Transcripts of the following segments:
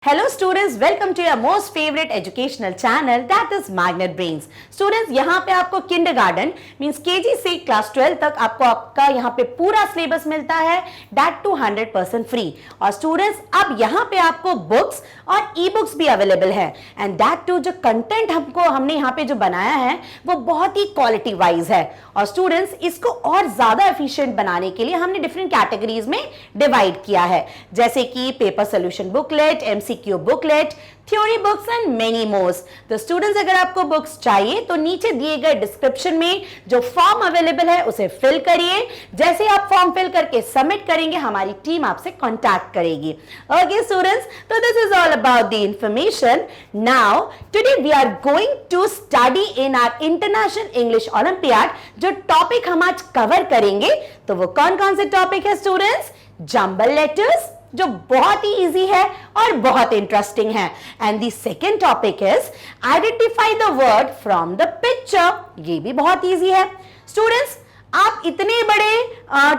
Hello students, welcome to your most favorite educational channel that is Magnet Brains. Students, यहाँ पे आपको kindergarten means KG से class 12 तक आपका यहाँ पे पूरा सिलेबस मिलता है, that to 100% फ्री. और स्टूडेंट्स अब यहाँ पे आपको बुक्स और ई बुक्स भी अवेलेबल है एंड that to जो कंटेंट हमने यहाँ पे जो बनाया है वो बहुत ही क्वालिटी वाइज है. और स्टूडेंट्स इसको और ज्यादा एफिशिएंट बनाने के लिए हमने डिफरेंट कैटेगरीज में डिवाइड किया है, जैसे कि paper solution booklet, MCQ booklet, theory books and many mores. तो स्टूडेंट्स अगर आपको बुक्स चाहिए तो नीचे दिए गए डिस्क्रिप्शन में जो फॉर्म अवेलेबल है उसे फिल करिए. जैसे आप फॉर्म फिल करके सबमिट करेंगे हमारी टीम आपसे कांटेक्ट करेगी. ओके स्टूडेंट्स, तो this is all about the information. Now today we are going to study in our International English Olympiad. जो टॉपिक हम आज कवर करेंगे तो वो कौन कौन से टॉपिक है स्टूडेंट्स? जंबल लेटर्स, जो बहुत ही इजी है और बहुत इंटरेस्टिंग है. And the second topic is identify the word from the picture. ये भी बहुत इजी है. स्टूडेंट्स आप इतने बड़े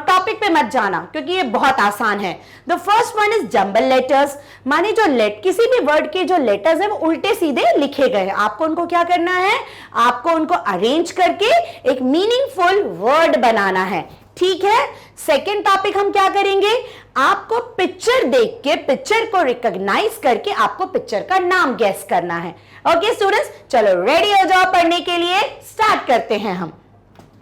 टॉपिक पे मत जाना क्योंकि ये बहुत आसान है. The first one is jumble letters, माने जो किसी भी वर्ड के जो लेटर्स है वो उल्टे सीधे लिखे गए हैं. आपको उनको क्या करना है? आपको उनको अरेंज करके एक मीनिंगफुल वर्ड बनाना है. ठीक है. सेकेंड टॉपिक हम क्या करेंगे? आपको पिक्चर देख के पिक्चर को रिकॉग्नाइज करके आपको पिक्चर का नाम गेस करना है. ओके स्टूडेंट्स, चलो रेडी हो जाओ पढ़ने के लिए. स्टार्ट करते हैं हम.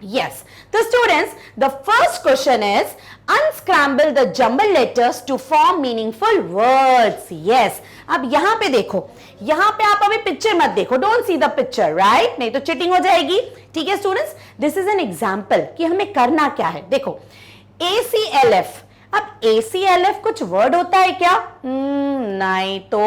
यस, तो students the first question is unscramble the jumble letters to form meaningful words. yes, अब यहां पे देखो, यहां पे आप अभी पिक्चर मत देखो, don't see the picture, right? नहीं तो चीटिंग हो जाएगी. ठीक है students, this is an example कि हमें करना क्या है. देखो ACLF, अब ACLF कुछ वर्ड होता है क्या? नहीं तो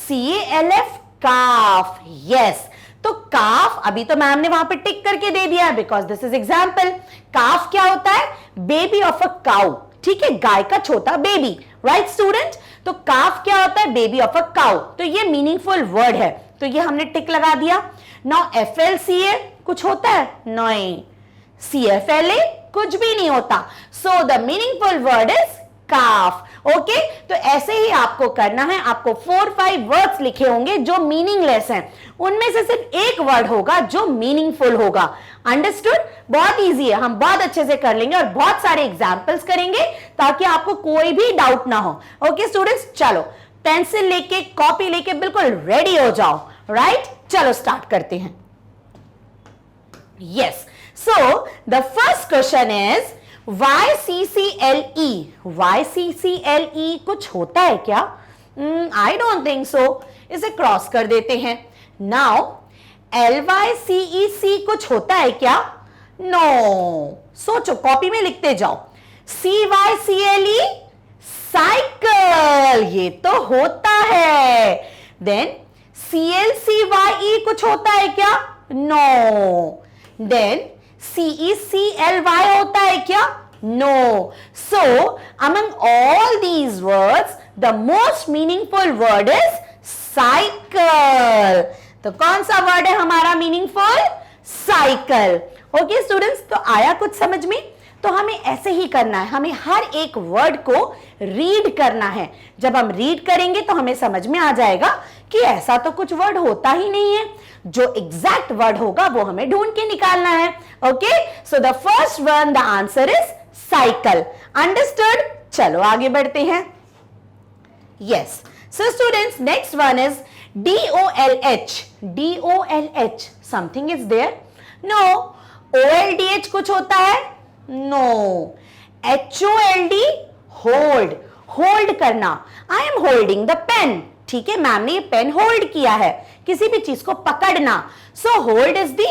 CALF काफ. यस, तो काफ अभी तो मैम ने वहां पे टिक करके दे दिया है बिकॉज दिस इज एग्जाम्पल. काफ क्या होता है? Baby of a cow. ठीक है, गाय का छोटा बेबी, राइट स्टूडेंट? तो काफ क्या होता है? Baby of a cow. तो ये मीनिंगफुल वर्ड है, तो ये हमने टिक लगा दिया. नाउ FLCA कुछ होता है? नहीं. CFLA कुछ भी नहीं होता. So the meaningful word is calf. Okay, तो ऐसे ही आपको करना है. आपको 4-5 वर्ड्स लिखे होंगे जो मीनिंगलेस हैं, उनमें से सिर्फ एक वर्ड होगा जो मीनिंगफुल होगा. अंडरस्टूड? बहुत इजी है, हम बहुत अच्छे से कर लेंगे और बहुत सारे एग्जांपल्स करेंगे ताकि आपको कोई भी डाउट ना हो. ओके स्टूडेंट्स, चलो पेंसिल लेके कॉपी लेके बिल्कुल रेडी हो जाओ. राइट, चलो स्टार्ट करते हैं. Yes, so the first question is YCCLE. YCCLE कुछ होता है क्या? I don't think so. इसे क्रॉस कर देते हैं. नाउ LYCEC कुछ होता है क्या? नो. सोचो, कॉपी में लिखते जाओ. CYCLE साइकिल, ये तो होता है. देन CLCYE कुछ होता है क्या? नो. देन CECLY होता है क्या? No. So, among all these words, the most meaningful word is cycle. तो कौन सा वर्ड है हमारा मीनिंगफुल? साइकिल. ओके स्टूडेंट्स, तो आया कुछ समझ में? तो हमें ऐसे ही करना है, हमें हर एक वर्ड को रीड करना है. जब हम रीड करेंगे तो हमें समझ में आ जाएगा कि ऐसा तो कुछ वर्ड होता ही नहीं है. जो एग्जैक्ट वर्ड होगा वो हमें ढूंढ के निकालना है. Okay, so the first one the answer is cycle. Understood? चलो आगे बढ़ते हैं. Yes, so students next one is DOLH. DOLH something is there? No. OLDH कुछ होता है? नो. HOLD होल्ड, होल्ड करना. I am holding the pen. ठीक है, मैम ने ये पेन होल्ड किया है, किसी भी चीज को पकड़ना. So hold is the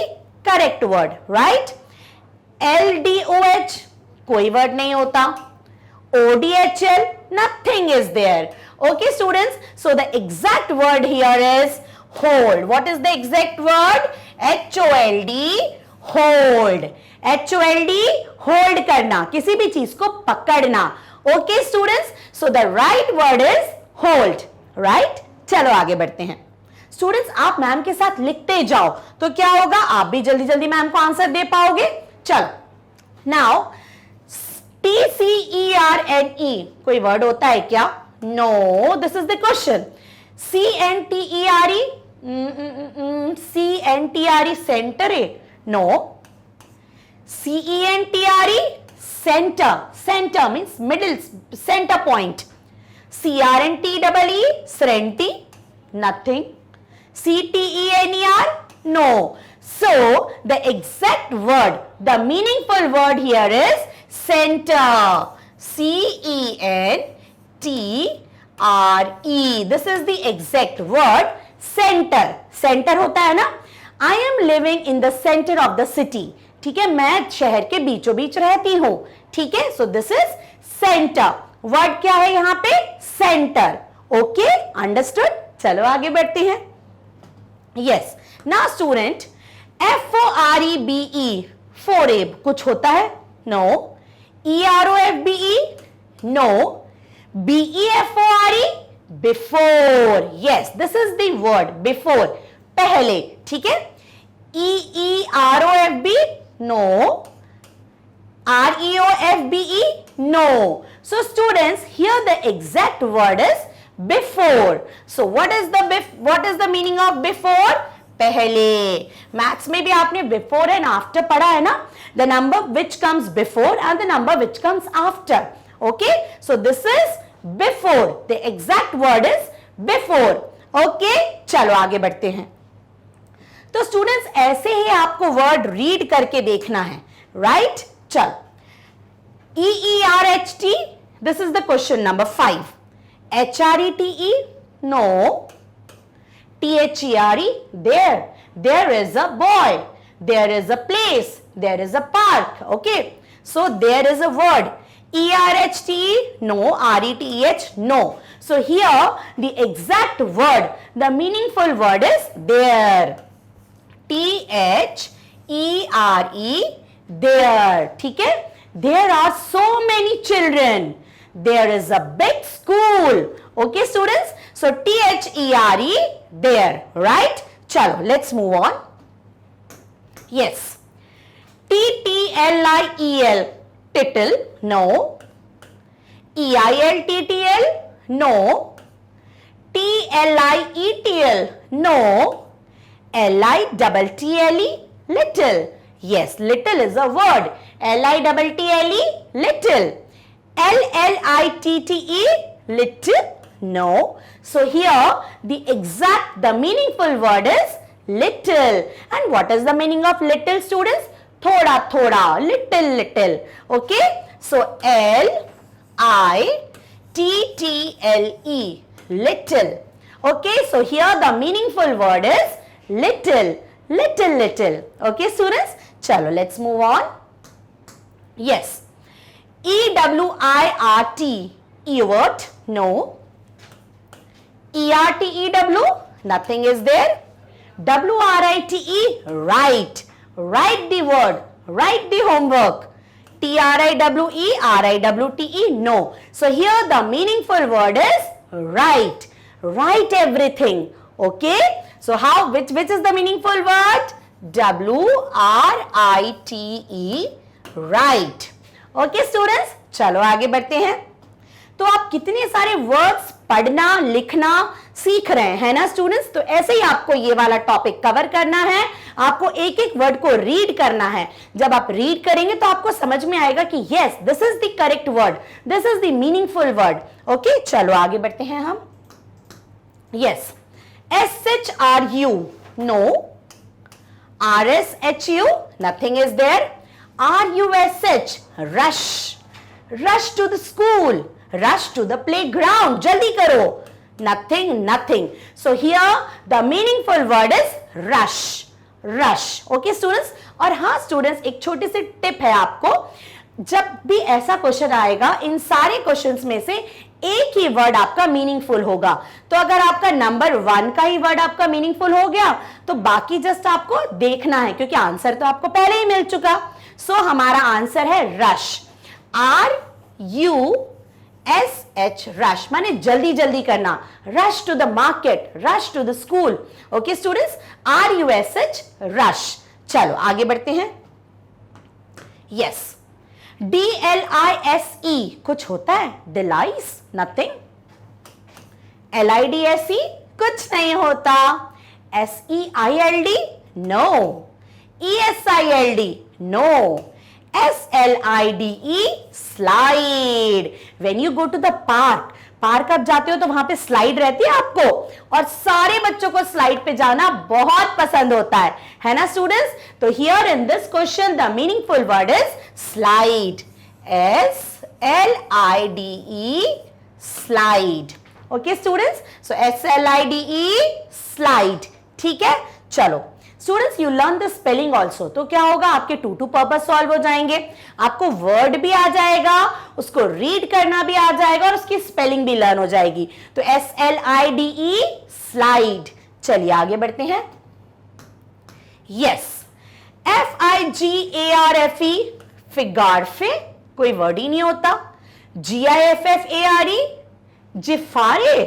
correct word, right? LDOH कोई वर्ड नहीं होता. ODHL nothing is there. Okay students, so the exact word here is hold. What is the exact word? HOLD hold. HOLD hold करना, किसी भी चीज को पकड़ना. Okay students, so the right word is hold. Right, चलो आगे बढ़ते हैं. स्टूडेंट्स आप मैम के साथ लिखते जाओ तो क्या होगा, आप भी जल्दी जल्दी मैम को आंसर दे पाओगे. चलो, नाउ TCERNE कोई वर्ड होता है क्या? No, this is the question. C-N-T-E-R-E? C-N-T-R-E, center? No. C-E-N-T-R-E, center. Center means middle, center point. C-R-N-T-E-E, Srenti? Nothing. C-T-E-N-E-R? No. So, the exact word, the meaningful word here is center. C-E-N-T-R-E. This is the exact word, center. Center होता है ना? I am living in the center of the city. ठीक है, मैं शहर के बीचों बीच रहती हूँ. ठीक है, so this is center. Word क्या है यहाँ पे? सेंटर. Okay, understood. चलो आगे बढ़ते हैं. यस, नाउ स्टूडेंट, FOREBE, फोरेब कुछ होता है? No. EROFBE? No. BEFORE? Before. Yes, this is the word before, पहले. ठीक है. EEROFB? No. REOFBE? No. So students, here the exact word is before. So what is the meaning of before? पहले. Maths में भी आपने before and after पढ़ा है ना? The number which comes before and the number which comes after. Okay? So this is before. The exact word is before. Okay? चलो आगे बढ़ते हैं. तो स्टूडेंट्स ऐसे ही आपको वर्ड रीड करके देखना है. राइट? चल. EERHT, this is the question number 5. HRETE? No. THERE? There is a boy. There is a place. There is a park. Okay. So there is a word. ERHTE? No. RETEH? No. So here the exact word, the meaningful word is there. THERE, there. ठीक है. There are so many children. There is a big school. Okay, students? So, THERE, there. Right? Chalo, let's move on. Yes. TTLIEL, tittle. No. EILTTL? No. TLIETL? No. LITTLE? Little. Yes, little is a word. LITTLE? Little. LLITTE? Little? No. So here the meaningful word is little. And what is the meaning of little, students? Thoda thoda, little little. Okay. So LITTLE, little. Okay. So here the meaningful word is little. Little little. Okay, students. Chalo, let's move on. Yes. EWIRT, evert? No. ERTEW? Nothing is there. WRITE? Write. Write the word. Write the homework. TRIWE? RIWTE? No. So here the meaningful word is write. Write everything. Okay. So how, which is the meaningful word? WRITE, write. Okay students, चलो आगे बढ़ते हैं. तो आप कितने सारे words पढ़ना लिखना सीख रहे हैं ना स्टूडेंट्स. तो ऐसे ही आपको ये वाला टॉपिक कवर करना है. आपको एक एक वर्ड को रीड करना है. जब आप रीड करेंगे तो आपको समझ में आएगा कि yes, this is the correct word, this is the meaningful word. Okay, चलो आगे बढ़ते हैं हम. Yes. SHRU? No. RSHU? Nothing is there. RUSH? Rush. Rush to the school. Rush to the playground. Jaldi karo. Nothing, nothing. So here the meaningful word is rush. Rush. Okay students? और हाँ students, एक छोटी सी tip है आपको. जब भी ऐसा question आएगा, इन सारे क्वेश्चंस में से एक ही वर्ड आपका मीनिंगफुल होगा. तो अगर आपका नंबर 1 का ही वर्ड आपका मीनिंगफुल हो गया तो बाकी जस्ट आपको देखना है, क्योंकि आंसर तो आपको पहले ही मिल चुका. सो हमारा आंसर है रश. RUSH, रश माने जल्दी जल्दी करना. Rush to the market, rush to the school. Okay students, RUSH, rush. चलो आगे बढ़ते हैं. यस. DLISE कुछ होता है? डिलाइस? नथिंग. LIDSE कुछ नहीं होता. SEILD no. ESILD no. SLIDE slide. When you go to the park, park आप जाते हो तो वहां पे स्लाइड रहती है आपको, और सारे बच्चों को स्लाइड पे जाना बहुत पसंद होता है ना स्टूडेंट्स. तो here in this question the meaningful word is slide. SLIDE slide. Okay students, so SLIDE slide. ठीक है, चलो students you learn the spelling also. तो क्या होगा, आपके 2 टू पर्पस सॉल्व हो जाएंगे, आपको वर्ड भी आ जाएगा, उसको रीड करना भी आ जाएगा और उसकी स्पेलिंग भी लर्न हो जाएगी. तो SLIDE स्लाइड. चलिए आगे बढ़ते हैं. यस, FIGARFE फिगारफे कोई वर्ड ही नहीं होता. GIFFARE जिफारे.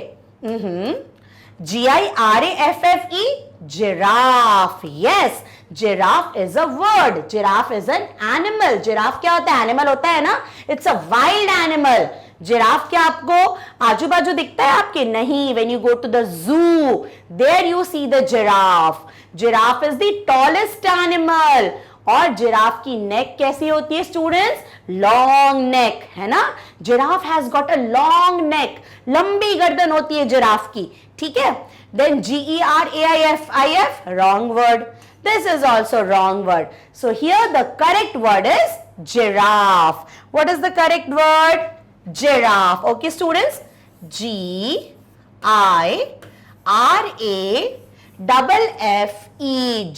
GIRAFFE giraffe. Yes, giraffe is a word. Giraffe is an animal. Giraffe क्या होता है, एनिमल होता है ना. It's a wild animal. Giraffe क्या आपको आजू बाजू दिखता है आपके? नहीं. When you go to the zoo, there you see the giraffe. Giraffe is the tallest animal. और जिराफ की नेक कैसी होती है स्टूडेंट्स? लॉन्ग नेक, है ना. Giraffe has got a long neck. लंबी गर्दन होती है जिराफ की. ठीक है. Then GERAFIF, wrong word. This is also wrong word. So here the correct word is giraffe. What is the correct word? Giraffe. Okay students, GIRAFFE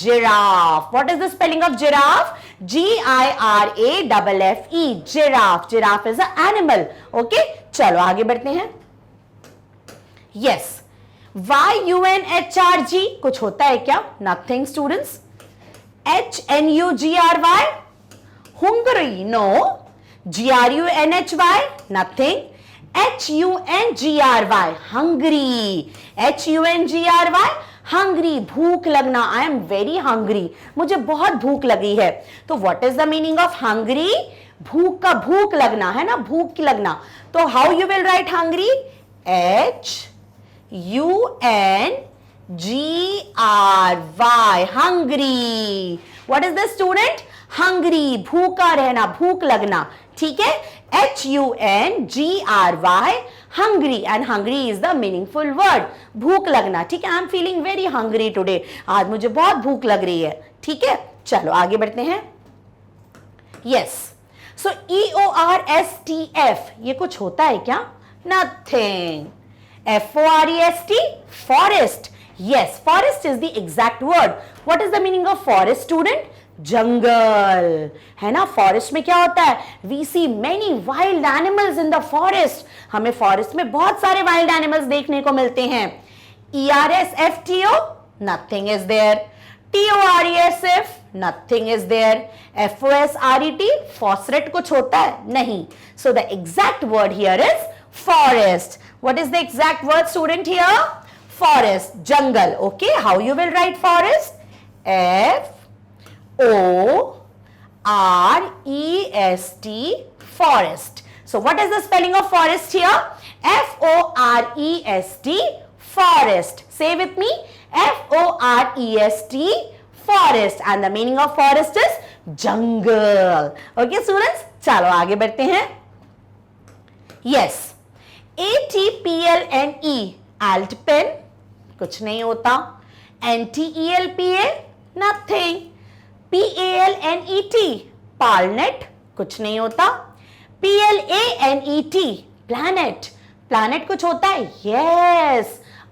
giraffe. What is the spelling of giraffe? GIRAFFE giraffe. Giraffe is an animal. Okay, चलो आगे बढ़ते हैं. Yes, YUNHRG कुछ होता है क्या? Nothing students. HNUGRY hungry no. GRUNHY nothing. HUNGRY hungry. HUNGRY hungry भूख लगना. I am very hungry. मुझे बहुत भूख लगी है. तो what is the meaning of hungry? भूख का भूख लगना है ना, भूख लगना. तो how you will write hungry? HUNGRY hungry. What is this student? Hungry भूखा रहना, भूख लगना. ठीक है. HUNGRY hungry, and hungry is the meaningful word. भूख लगना. ठीक है. I am feeling very hungry today. आज मुझे बहुत भूख लग रही है. ठीक है, चलो आगे बढ़ते हैं. Yes, so EORSTF ये कुछ होता है क्या? Nothing. FOREST forest. Yes, forest is the exact word. What is the meaning of forest student? जंगल, है ना. फॉरेस्ट में क्या होता है? We see many wild animals in the forest. हमें फॉरेस्ट में बहुत सारे वाइल्ड एनिमल्स देखने को मिलते हैं. ERSFTO nothing is there. TORESF nothing is there. FOSRET phosphorate कुछ होता है? नहीं. So the exact word here is forest. What is the exact word student here? Forest, jungle. Okay, how you will write forest? FOREST forest. So what is the spelling of forest here? FOREST forest. Say with me, FOREST forest, and the meaning of forest is jungle. Okay students, चलो आगे बढ़ते हैं. Yes, ATPLNE alt pen कुछ नहीं होता. NTELPA nothing. PALNET palnet कुछ नहीं होता. PLANET planet, planet कुछ होता है? Yes,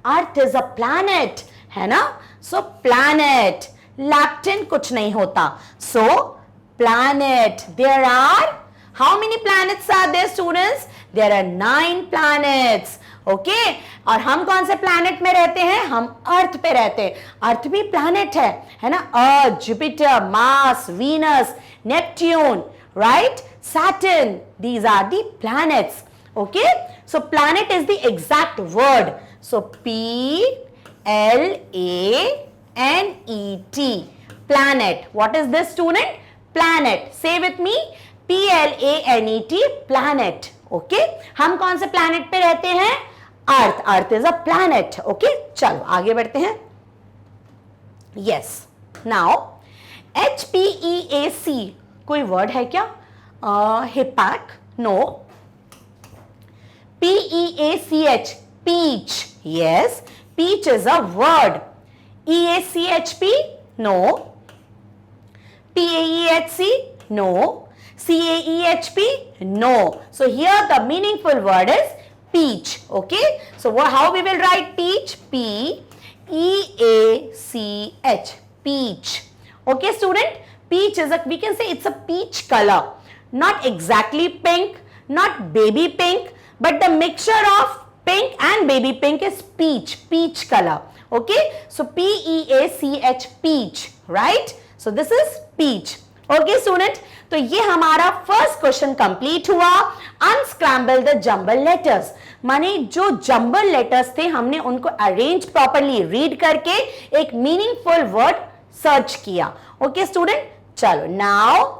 Earth is a planet, है ना. So planet. Lactin कुछ नहीं होता. So planet. There are how many planets are there students? There are 9 planets. Okay, और हम कौन से प्लैनेट में रहते हैं? हम अर्थ पे रहते हैं. अर्थ भी प्लैनेट है ना. Earth, Jupiter, Mars, Venus, Neptune, right, Saturn, these are the planets. Okay, so planet is the exact word. So PLANET planet. What is this student? Planet. Say with me, PLANET planet. Okay, हम कौन से planet पे रहते हैं? Earth, earth is a planet. Okay, चलो आगे बढ़ते हैं। यस, नाउ HPEAC कोई वर्ड है क्या? हिपैक, no. PEACH, peach, yes, peach is a word. EACHP, no. PAEHC, no. CAEHP, no. So here the meaningful word is peach. Okay, so how we will write peach? PEACH, peach. Okay student, peach is we can say it's a peach color, not exactly pink, not baby pink, but the mixture of pink and baby pink is peach, peach color. Okay, so PEACH, peach, right? So this is peach. Okay student, तो ये हमारा first question complete हुआ। Unscramble the jumble letters, माने जो jumble letters थे हमने उनको arrange properly read करके एक मीनिंगफुल वर्ड सर्च किया। ओके स्टूडेंट, चलो now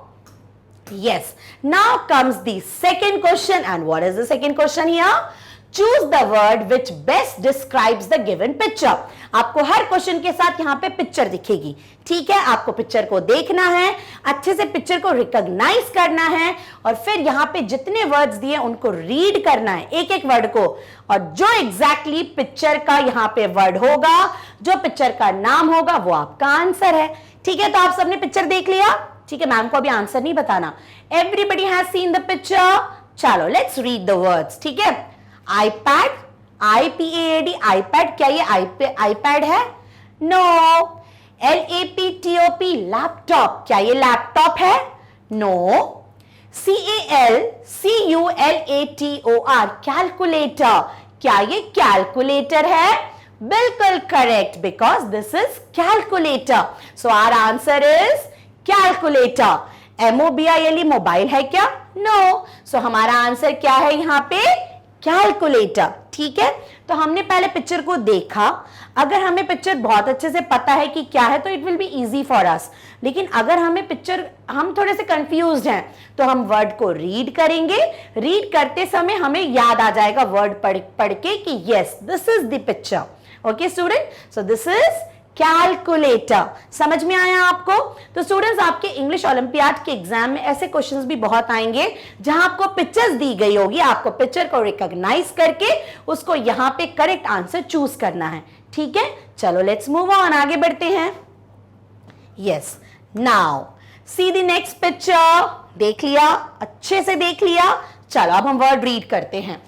yes, now comes the second question, and what is the second question here? Choose the word which best describes the given picture. आपको हर question के साथ यहाँ पे picture दिखेगी, ठीक है? आपको पिक्चर को देखना है, अच्छे से पिक्चर को रिकॉग्नाइज करना है और फिर यहाँ पे जितने वर्ड्स दिए उनको रीड करना है, एक एक वर्ड को, और जो एग्जैक्टली पिक्चर का यहाँ पे वर्ड होगा, जो पिक्चर का नाम होगा, वो आपका आंसर है। ठीक है, तो आप सबने पिक्चर देख लिया? ठीक है, मैम को अभी आंसर नहीं बताना। Everybody has seen the picture. चलो लेट्स रीड द वर्ड्स। ठीक है, आईपैड, IPAD, आईपैड, क्या ये आईपैड है? नो। LAPTOP, लैपटॉप, क्या ये लैपटॉप है? नो। CALCULATOR, कैलकुलेटर, क्या ये कैलकुलेटर है? बिल्कुल correct, because this is calculator. So our answer is calculator. MOBILE, mobile है क्या? नो। सो हमारा आंसर क्या है यहाँ पे? कैलकुलेटर। ठीक है, तो हमने पहले पिक्चर को देखा। अगर हमें पिक्चर बहुत अच्छे से पता है कि क्या है तो it will be easy for us, लेकिन अगर हमें पिक्चर, हम थोड़े से कंफ्यूज्ड हैं, तो हम वर्ड को रीड करेंगे। रीड करते समय हमें याद आ जाएगा वर्ड पढ़ के कि yes this is the picture. Okay student, so this is calculator. समझ में आया आपको? तो स्टूडेंट्स, आपके इंग्लिश ओलंपियाड के एग्जाम में ऐसे क्वेश्चंस भी बहुत आएंगे जहां आपको पिक्चर्स दी गई होगी, आपको पिक्चर को रिकॉग्नाइज करके उसको यहां पे करेक्ट आंसर चूज करना है। ठीक है, चलो लेट्स मूव ऑन, आगे बढ़ते हैं। Yes, now see the next picture. देख लिया, अच्छे से देख लिया। चलो अब हम वर्ड रीड करते हैं।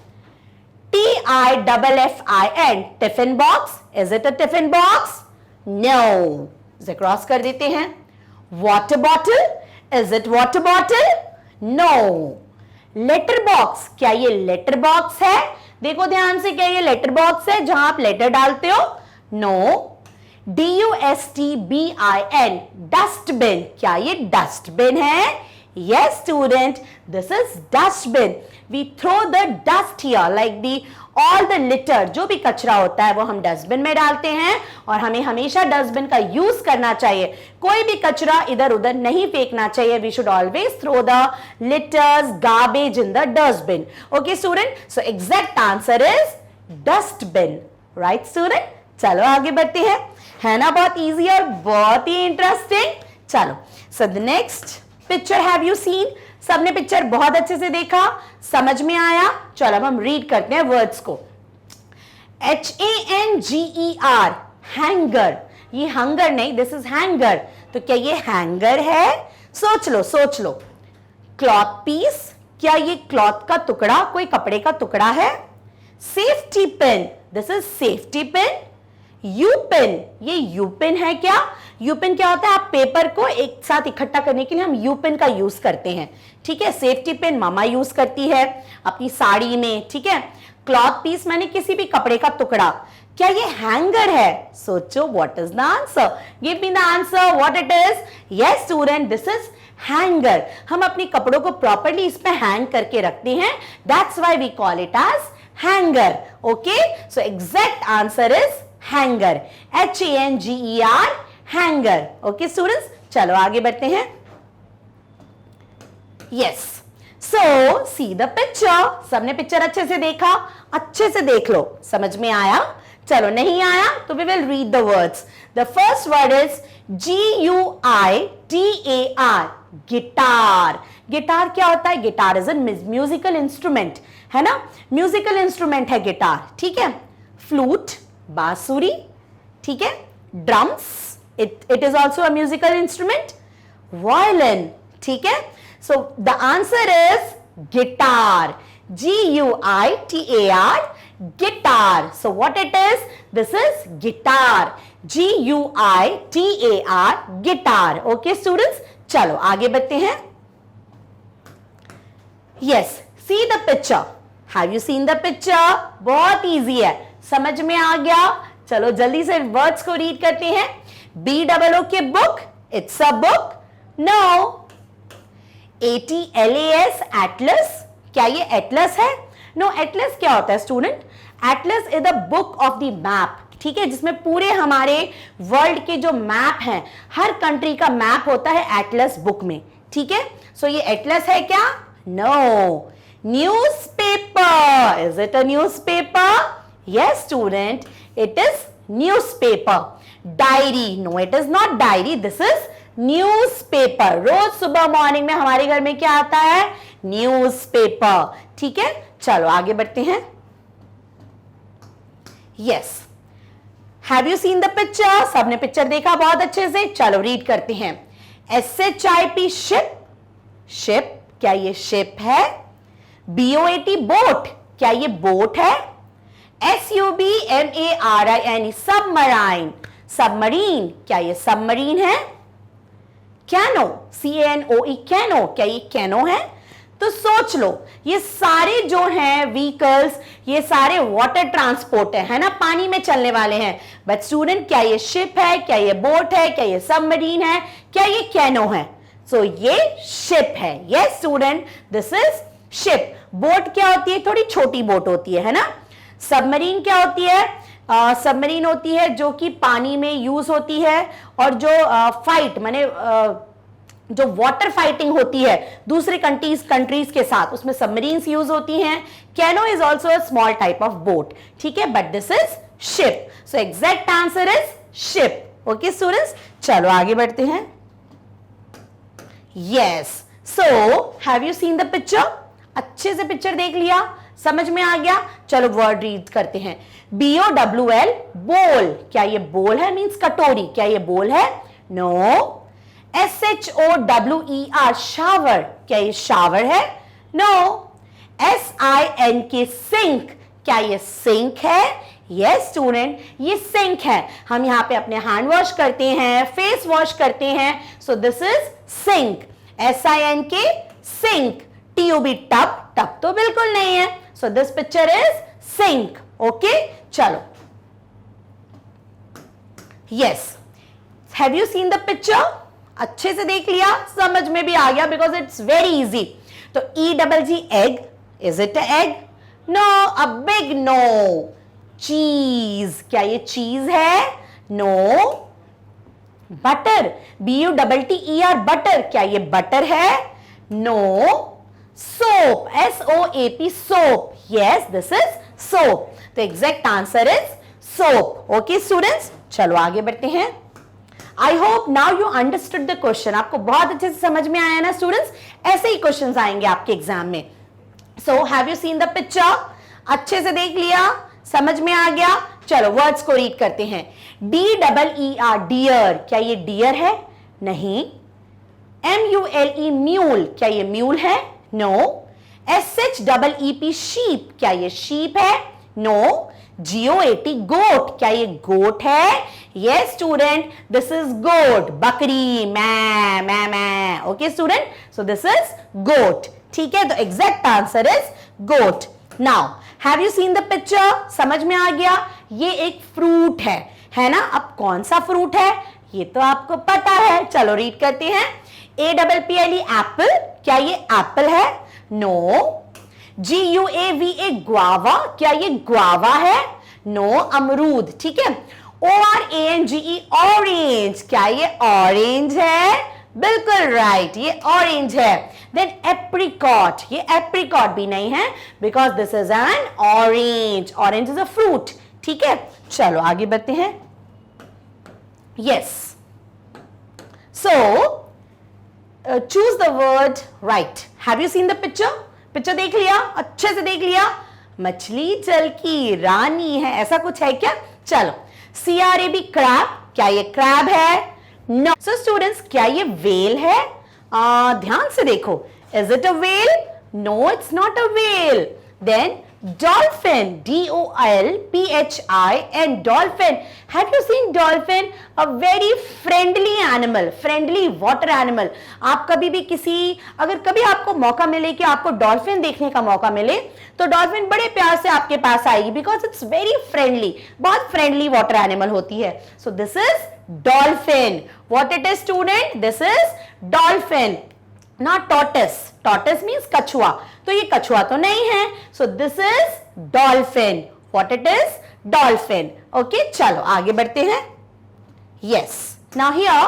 TIFFIN, tiffin box. Is it a tiffin box? No, इसे क्रॉस कर देते हैं। Water bottle, is it water bottle? No. Letter box, क्या ये लेटर बॉक्स है? देखो ध्यान से, क्या ये लेटर बॉक्स है जहां आप लेटर डालते हो? नो। DUSTBIN, डस्टबिन, क्या ये डस्टबिन है? Yes student, this is dustbin. We throw the dust here, like all the litter, जो भी कचरा होता है वो हम डस्टबिन में डालते हैं, और हमें हमेशा डस्टबिन का यूज करना चाहिए। कोई भी कचरा इधर उधर नहीं फेंकना चाहिए। We should always throw the litters, garbage in the dustbin. Okay student, so exact answer is dustbin. Right student? चलो आगे बढ़ते हैं। है ना बहुत इजी और बहुत ही इंटरेस्टिंग। चलो, so the next picture have you scene? सबने पिक्चर बहुत अच्छे से देखा, समझ में आया? चलो अब हम रीड करते हैं वर्ड्स को। HANGER, hanger. ये हंगर नहीं, दिस इज हैंगर। तो क्या ये हैंगर है? सोच लो सोच लो। क्लॉथ पीस, क्या ये क्लॉथ का टुकड़ा, कोई कपड़े का टुकड़ा है? Safety pin, this is safety pin. U pen, ये यू पेन है क्या? यू पेन क्या होता है? आप पेपर को एक साथ इकट्ठा करने के लिए हम यू पेन का यूज करते हैं। ठीक है, सेफ्टी पेन मामा यूज करती है अपनी साड़ी में। ठीक है, क्लॉथ पीस मैंने किसी भी कपड़े का टुकड़ा। क्या ये हैंगर है? सोचो, what is the answer? Give me the answer, what it is? Yes student, this is hanger. हम अपने कपड़ों को प्रॉपर्ली इस पे हैंग करके रखते हैं, that's why we call it as hanger. Okay, so exact answer is hanger, HANGER, hanger. Okay students, चलो आगे बढ़ते हैं। Yes, so see the picture. सबने पिक्चर अच्छे से देखा, अच्छे से देख लो, समझ में आया? चलो नहीं आया तो we will read the words. The first word is GUITAR, guitar. Guitar क्या होता है? Guitar is a musical instrument, है ना? म्यूजिकल इंस्ट्रूमेंट है गिटार, ठीक है? फ्लूट, बांसुरी, ठीक है? Drums, it is also a musical instrument. Violin, ठीक है? So the answer is guitar, GUITAR, guitar. So what it is? This is guitar, GUITAR, guitar. Okay students, चलो आगे बढ़ते हैं। Yes, see the picture. Have you seen the picture? बहुत easy है, समझ में आ गया? चलो जल्दी से वर्ड्स को रीड करते हैं। BOOK book, it's a book. No. ATLAS, atlas, क्या ये एटलस है? नो, एटलस क्या होता है student? Atlas is the book of the map, ठीक है? जिसमें पूरे हमारे वर्ल्ड के जो मैप हैं, हर कंट्री का मैप होता है एटलस बुक में, ठीक है? सो ये एटलस है क्या? No. Newspaper, is it a newspaper? Yes student, it is newspaper. Diary, no it is not diary, this is newspaper. रोज सुबह मॉर्निंग में हमारे घर में क्या आता है? न्यूज़पेपर, ठीक है? चलो आगे बढ़ते हैं। Yes, have you seen the picture? सबने पिक्चर देखा बहुत अच्छे से। चलो रीड करते हैं। SHIP, शिप, शिप, क्या ये शिप है? BOAT, बोट, क्या ये बोट है? SUBMARINE, सबमराइन, सबमरीन, क्या ये सबमरीन है? कैनो, CANOE, कैनो, क्या ये कैनो है? तो सोच लो, ये सारे जो हैं व्हीकल्स, ये सारे वाटर ट्रांसपोर्ट है ना? पानी में चलने वाले हैं। बट स्टूडेंट, क्या ये शिप है? क्या ये बोट है? क्या ये सबमरीन है? क्या ये कैनो है? सो ये शिप है। Yes student, this is ship. Boat क्या होती है? थोड़ी छोटी बोट होती है ना? सबमरीन क्या होती है? सबमरीन होती है जो कि पानी में यूज होती है, और जो फाइट माने जो वाटर फाइटिंग होती है दूसरे कंट्रीज के साथ, उसमें सबमरीन्स यूज होती हैं। Canoe is also a small type of boat, ठीक है? But this is ship. So exact answer is ship. Okay students, चलो आगे बढ़ते हैं। Yes, so have you seen the picture? अच्छे से पिक्चर देख लिया, समझ में आ गया? चलो वर्ड रीड करते हैं। BOWL, बोल, क्या ये बोल है? मींस कटोरी, क्या ये बोल है? नो। SHOWER, शावर, क्या ये शावर है? नो। SINK, सिंक, क्या ये सिंक है? यस स्टूडेंट, ये सिंक है। हम यहाँ पे अपने हैंड वॉश करते हैं, फेस वॉश करते हैं, so this is sink. SINK, sink. TUB, tub, tub तो बिल्कुल नहीं है, so this picture is sink. Okay, चलो। Yes, have you seen the picture? अच्छे से देख लिया, समझ में भी आ गया, बिकॉज इट्स वेरी इजी। तो EGG, egg, is it egg? No, a big no. Cheese, क्या ये चीज है? नो। बटर, BUTTER, बटर, क्या ये बटर है? No. Soap, SOAP, soap, yes this is soap. तो exact answer is soap. Okay students, चलो आगे बढ़ते हैं। I hope now you understood the question. आपको बहुत अच्छे से समझ में आया ना स्टूडेंट्स? ऐसे ही क्वेश्चंस आएंगे आपके एग्जाम में। So have you seen the picture? अच्छे से देख लिया, समझ में आ गया? चलो वर्ड्स को रीड करते हैं। DEER, डियर, क्या ये डियर है? नहीं। MULE, म्यूल, क्या ये म्यूल है? नो। SHEEP, शीप, क्या ये शीप है? नो। GOAT, गोट, क्या ये गोट है? Yes student, this is goat, बकरी, मैं। Okay student, so this is goat, ठीक है? तो exact answer is goat. Now have you seen the picture? समझ में आ गया? ये एक फ्रूट है ना? अब कौन सा फ्रूट है ये तो आपको पता है। चलो रीड करते हैं। APPLE, एप्पल, क्या ये एप्पल है? नो। GUAVA, ग्वावा, क्या ये ग्वावा है? नो। अमरूद, ठीक है? ORANGE, ऑरेंज, क्या ये ऑरेंज है? बिल्कुल राइट, ये ऑरेंज है। देन एप्रिकॉट, ये एप्रिकॉट भी नहीं है because this is an orange, orange is a fruit. ठीक है, चलो आगे बढ़ते हैं। Yes, so choose the word right. Have you seen the picture? Picture देख लिया, अच्छे से देख लिया। मछली जल की रानी है, ऐसा कुछ है क्या? चलो, CRAB क्रैब, क्या ये क्रैब है? नो। सो स्टूडेंट्स, क्या ये व्हेल है? ध्यान से देखो, is it a whale? No, it's not a whale. Then dolphin, DOLPHIN, dolphin. Have you seen dolphin? A very friendly animal, friendly water animal. आप कभी भी अगर कभी आपको मौका मिले कि आपको डॉल्फिन देखने का मौका मिले, तो डॉल्फिन बड़े प्यार से आपके पास आएगी बिकॉज इट्स वेरी फ्रेंडली, बहुत फ्रेंडली वाटर एनिमल होती है। So this is dolphin. What it is student? This is dolphin, not tortoise. Tortoise means कछुआ, तो ये कछुआ तो नहीं है। So this is dolphin. What it is? Dolphin. Okay, चलो आगे बढ़ते हैं। Yes, now here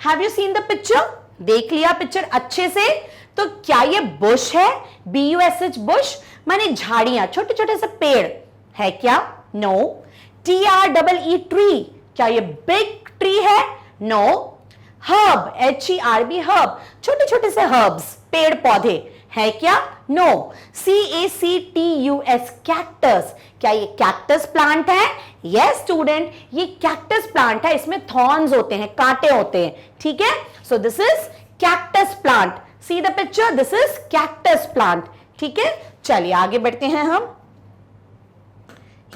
have you seen the picture? देख लिया पिक्चर अच्छे से? तो क्या ये बुश है? BUSH, बुश माने झाड़ियां, छोटे छोटे से पेड़ है क्या? नो। TREE, ट्री, क्या ये बिग ट्री है? नो। हर्ब, HERB, हर्ब, छोटे छोटे से हर्ब्स, पेड़ पौधे है क्या? नो। CACTUS, कैक्टस, क्या ये कैक्टस प्लांट है? यस स्टूडेंट, ये कैक्टस प्लांट है, इसमें थॉर्न्स होते हैं, कांटे होते हैं। ठीक है, so this is cactus plant. See the picture, this is cactus plant. ठीक है, चलिए आगे बढ़ते हैं हम।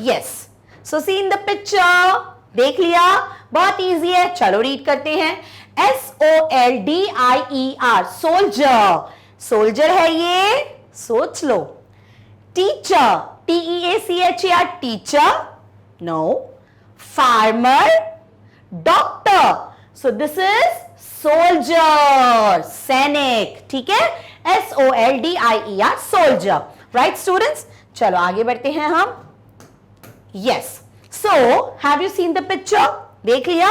Yes, so see in the picture, देख लिया, बहुत इजी है। चलो रीड करते हैं। SOLDIER, सोल्जर, सोल्जर है ये, सोच लो। Teacher, TEACHER, teacher, no. Farmer, doctor, so this is soldier, सैनिक। ठीक है, SOLDIER, सोल्जर। राइट स्टूडेंट्स, चलो आगे बढ़ते हैं हम। Yes, so have you seen the picture? देख लिया।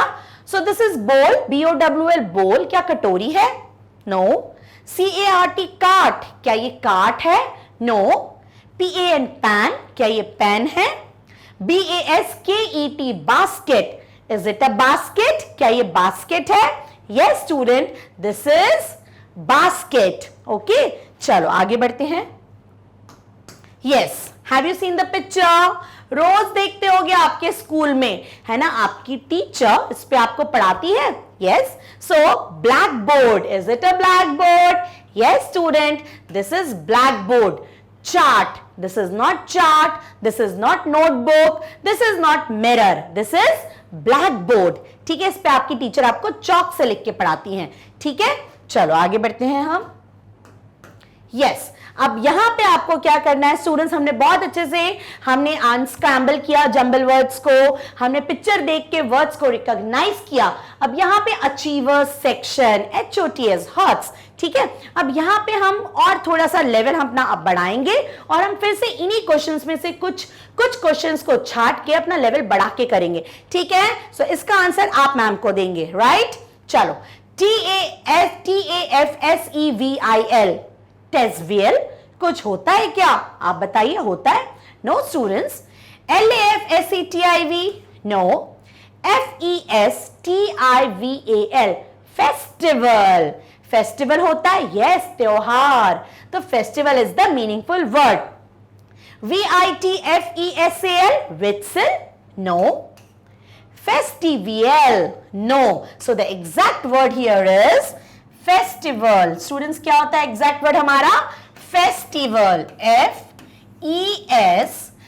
सो दिस इज बोल, BOWL, बोल, क्या कटोरी है? नो। CART, काट, क्या ये काट है? नो। PAN, पैन, क्या ये पेन है? BASKET, basket, is it a basket? क्या ये बास्केट है? Yes student, this is basket. Okay, चलो आगे बढ़ते हैं। Yes, have you seen the picture? रोज देखते होगे आपके स्कूल में, है ना, आपकी टीचर इस पे आपको पढ़ाती है। Yes, so black board, is it a black board? Yes student, this is black board. Chart, this is not chart, this is not notebook, this is not mirror, this is black board. ठीक है, इस पे आपकी teacher आपको चौक से लिख के पढ़ाती हैं। ठीक है, चलो आगे बढ़ते हैं हम। यस, अब यहां पे आपको क्या करना है स्टूडेंट्स? हमने बहुत अच्छे से हमने अनस्क्रैम्बल किया जंबल वर्ड्स को, हमने पिक्चर देख के वर्ड्स को रिकॉग्नाइज किया। अब यहां पे अचीवर्स सेक्शन, HOTS, हॉट्स। ठीक है, अब यहां पे हम और थोड़ा सा लेवल हम अपना अब बढ़ाएंगे और हम फिर से इन्हीं क्वेश्चंस में से कुछ क्वेश्चंस को छाट के अपना लेवल बढ़ा के करेंगे। ठीक है, सो इसका आंसर आप मैम को देंगे। राइट, चलो। TAFSEVIL, टेस्वियल, कुछ होता है क्या? आप बताइए, होता है? No students. LAFSETIV, no. FESTIVAL, festival, festival होता है? यस, त्योहार। तो festival is the meaningful word. VITFESAL, विट्सल, no. Festival, no. So the exact word here is festival. Students, क्या होता है exact word हमारा? Festival, FESTIVAL,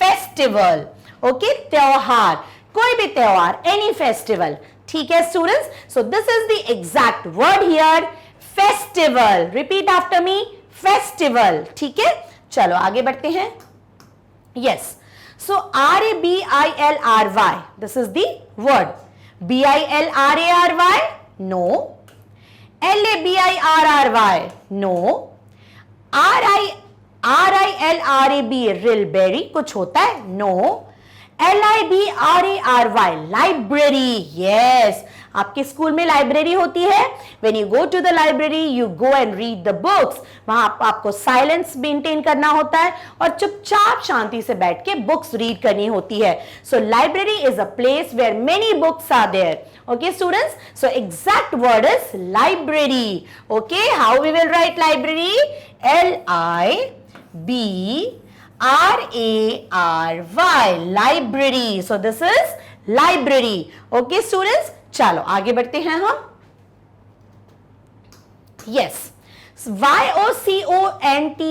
festival. Okay, त्योहार, कोई भी त्योहार, any festival. ठीक है students? So this is the exact word here, festival. Repeat after me, festival. ठीक है, चलो आगे बढ़ते हैं। Yes. So RABILRY, this is the word. BILRARY, no. LABIRRY, no. RILRAB, rilberry, कुछ होता है? No. LIBRARY, library. यस, आपके स्कूल में लाइब्रेरी होती है। When you go to the library you go and read the books. वहां आपको silence maintain करना होता है और चुपचाप शांति से बैठ के बुक्स रीड करनी होती है। So library is a place where many books are there. Okay students, so exact word is library. Okay, how we will write library? LIBRARY, library. So this is library. Okay students, चलो आगे बढ़ते हैं हम। Yes, VOCONTRY,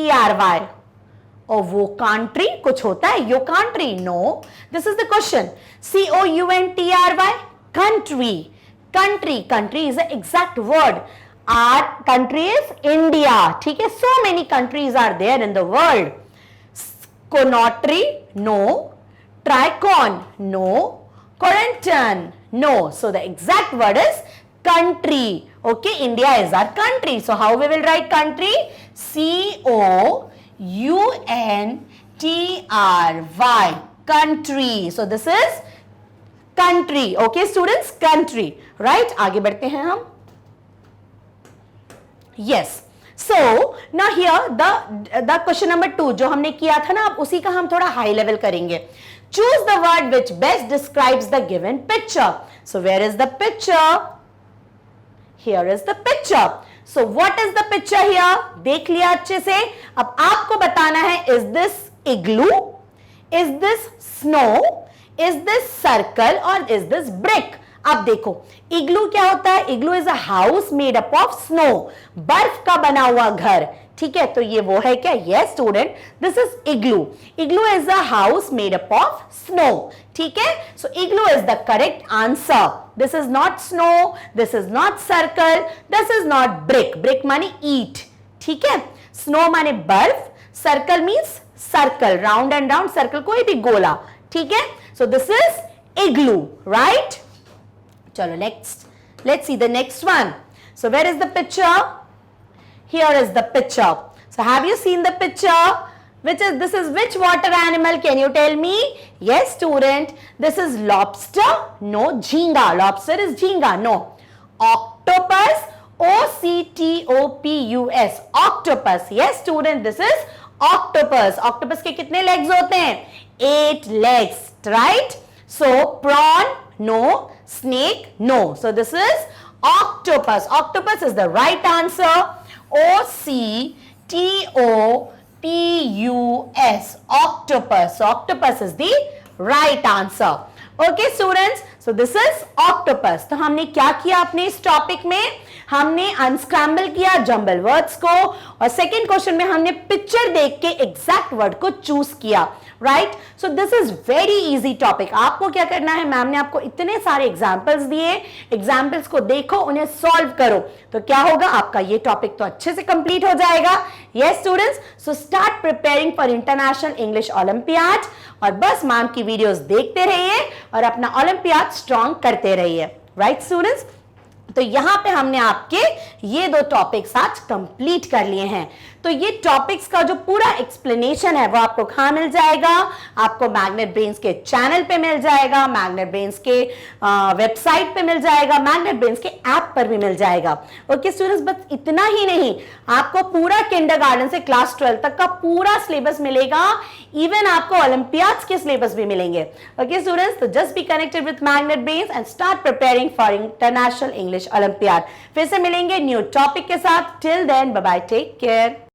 और वो country कुछ होता है, यो country? No, this is the question. COUNTRY, country. Country is the exact word. Our country is India. ठीक है, so many countries are there in the world. Conotry, no. Tricon, no. Corenton, no. So the exact word is country. Okay, India is our country. So how we will write country? COUNTRY, country. So this is country. Okay students, country, right? आगे बढ़ते हैं हम। Yes, so now here the question number 2 जो हमने किया था ना, अब उसी का हम थोड़ा हाई लेवल करेंगे। Choose the word which best describes the given picture. So where is the picture? Here is the picture. So what is the picture here? देख लिया अच्छे से। अब आपको बताना है, is this igloo? Is this snow? Is this circle or is this brick? अब देखो, इग्लू क्या होता है? Igloo is a house made up of snow, बर्फ का बना हुआ घर। ठीक है, तो ये वो है क्या? Yes student, this is igloo. Igloo is a house made up of snow. ठीक है, so igloo is the correct answer. This is not snow, this is not circle, this is not brick. Brick माने ईट। ठीक है, snow माने बर्फ, circle means circle, round and round, circle कोई भी गोला। ठीक है, so this is igloo, right? Chalo, let's see the next one. So where is the picture? Here is the picture. So have you seen the picture? This is which water animal? Can you tell me? Yes student, this is lobster. No, jhinga. Lobster is jhinga. No. Octopus, OCTOPUS, octopus. Yes student, this is octopus. Octopus के कितने legs होते हैं? 8 legs, right? So prawn, no. Snake, no. So this is octopus. Octopus is the right answer. OCTOPUS, octopus. So octopus is the right answer. Okay students, so this is octopus. तो हमने क्या किया अपने इस topic में? हमने unscramble किया jumble words को, और सेकेंड क्वेश्चन में हमने पिक्चर देख के एग्जैक्ट वर्ड को चूज किया, right? So this is very easy topic. आपको क्या करना है, मैम ने आपको इतने सारे एग्जाम्पल्स दिए, एग्जाम्पल्स को देखो, उन्हें सॉल्व करो, तो क्या होगा, आपका ये टॉपिक तो अच्छे से कंप्लीट हो जाएगा। Yes students, so start preparing for international English olympiad, और बस मैम की वीडियोस देखते रहिए और अपना ओलंपियाड स्ट्रॉन्ग करते रहिए, राइट स्टूडेंट्स? तो यहां पे हमने आपके ये 2 टॉपिक्स आज कंप्लीट कर लिए हैं। तो ये टॉपिक्स का जो पूरा एक्सप्लेनेशन है वो आपको कहां मिल जाएगा? आपको मैग्नेट ब्रेन्स के चैनल पे मिल जाएगा, मैग्नेट ब्रेन्स के वेबसाइट पे मिल जाएगा, मैग्नेट ब्रेन्स के ऐप पर भी मिल जाएगा। ओके स्टूडेंट्स, बस इतना ही नहीं, आपको पूरा किंडरगार्टन से क्लास 12 तक का पूरा सिलेबस मिलेगा, इवन आपको ओलंपियाड्स के सिलेबस भी मिलेंगे। ओके स्टूडेंट्स, तो just be connected with Magnet Brains and start preparing for international English olympiad. फिर से मिलेंगे न्यू टॉपिक के साथ। Till then, bye bye, take care.